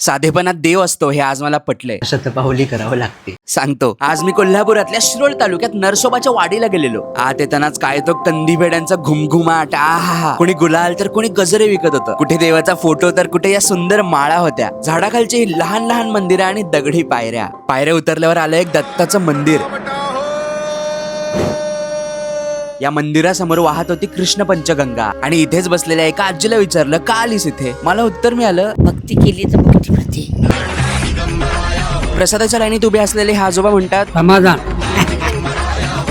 साधेपणात देव असतो हे आज मला पटलंय. शतपावली करावं लागते. सांगतो. आज मी कोल्हापुरातल्या शिरोळ तालुक्यात नरसोबाच्या वाडीला गेलेलो. आत येतानाच काय तो कंदी भेड्यांचा घुमघुमाट. आहा, कोणी गुलाल तर कोणी गजरे विकत होतं. कुठे देवाचा फोटो तर कुठे या सुंदर माळा होत्या. झाडाखालची लहान लहान मंदिरं आणि दगडी पायऱ्या उतरल्यावर आलं एक दत्ताचं मंदिर. या मंदिरासमोर वाहत होती कृष्ण पंचगंगा आणि इथेच बसलेल्या एका आजीला विचारलं का आलीस इथे. मला उत्तर मिळालं, भक्ती केली तर मुक्ती मिळते. प्रसादाच्या लाईनीत उभे असलेले हा आजोबा म्हणतात समाधान.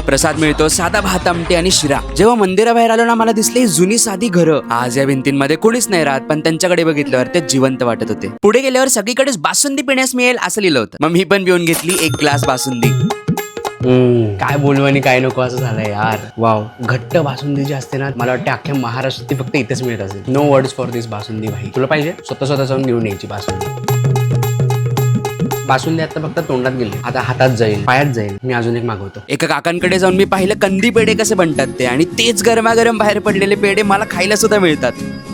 प्रसाद मिळतो साधा भात आमटी आणि शिरा. जेव्हा मंदिराबाहेर आलो ना मला दिसली जुनी साधी घरं. आज या भिंतींमध्ये कोणीच नाही राहत, पण त्यांच्याकडे बघितल्यावर ते जिवंत वाटत होते. पुढे गेल्यावर सगळीकडेच बासुंदी पिण्यास मिळेल असं लिहिलं होतं. मग मी पण पिऊन घेतली एक ग्लास बासुंदी. काय बोलू आणि काय नको असं झालंय यार. वाव, घट्ट बासुंदी जी असते ना, मला वाटतं अख्ख्या महाराष्ट्रात ती फक्त इथेच मिळत असेल. नो वर्ड्स फॉर दिस बासुंदी भाई. तुला पाहिजे स्वतः जाऊन घेऊन यायची बासुंदी आता फक्त तोंडात गेली, आता हातात जाईल, पायात जाईल. मी अजून एक मागवतो. एका काकांकडे जाऊन मी पाहिलं कंदी पेढे कसे बनतात ते, आणि तेच गरमागरम बाहेर पडलेले पेढे मला खायला सुद्धा मिळतात.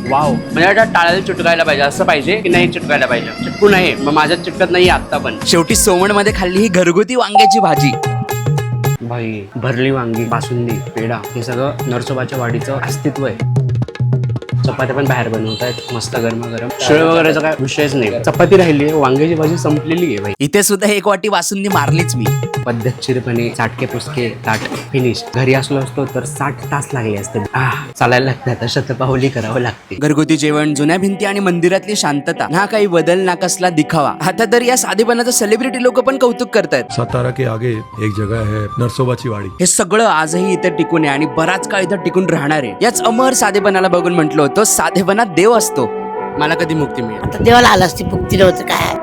वाव, म्हणजे आता टाळ्याला चिटकायला पाहिजे असं पाहिजे की नाही चिटकायला पाहिजे. चिटकू नाही, मग माझ्यात चिटकत नाही आता पण. शेवटी सोमण मध्ये खाल्ली ही घरगुती वांग्याची भाजी. भाई, भरली वांगी, बासुंदी, पेढा, हे सगळं नरसोबाच्या वाडीचं अस्तित्व आहे. चपात्या पण बाहेर बनवतायत मस्त गरमागरम. शिळ वगैरेचा काय विषयच नाही. चपाती राहिली, वांग्याची भाजी संपलेली आहे भाई. इथे सुद्धा एक वाटी बासुंदी मारलीच मी. पद्धतशीरपणे चाटके पुसके ताट फिनिश. घरी असलो असतो तर 60 तास लागले असते. चालायला लागतं, आता शतपावली करावं लागते. घरगुती जेवण, जुन्या भिंती आणि मंदिरातली शांतता, ना काही बदल ना कसला दिखावा. आता तर या साधेपणाचं सेलिब्रिटी लोक पण कौतुक करतायत. सातारा के आगे एक जगह है नरसोबाची वाडी. हे सगळं आजही इथे टिकून आहे आणि बराच काळ इथं टिकून राहणार आहे. याच अमर साधेपणाला बघून म्हटलं होतं, साधेपणात देव असतो. मला कधी मुक्ती मिळेल. आता देवाला आलास ती मुक्ती नव्हतं काय.